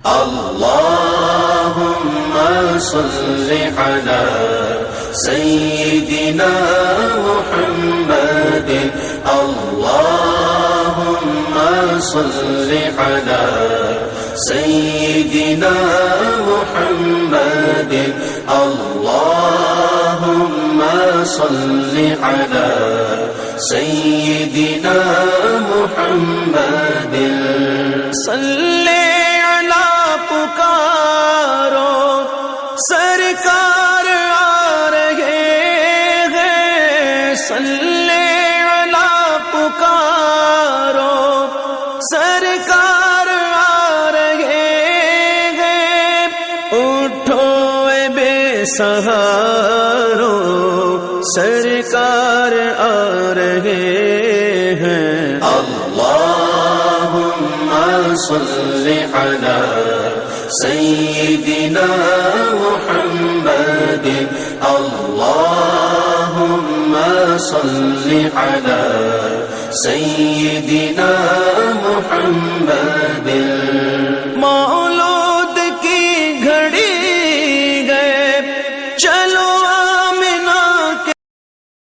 اللهم صل على سيدنا محمد اللهم صل على سيدنا محمد اللهم صل على سيدنا محمد صل على پکارو سرکار آ رہے ہیں صلی علی پکارو سرکار آ رہے ہیں اٹھو اے بے سہارو سرکار آ رہے ہیں اللہم صل علی سیدنا محمد اللہم صل علی سیدنا محمد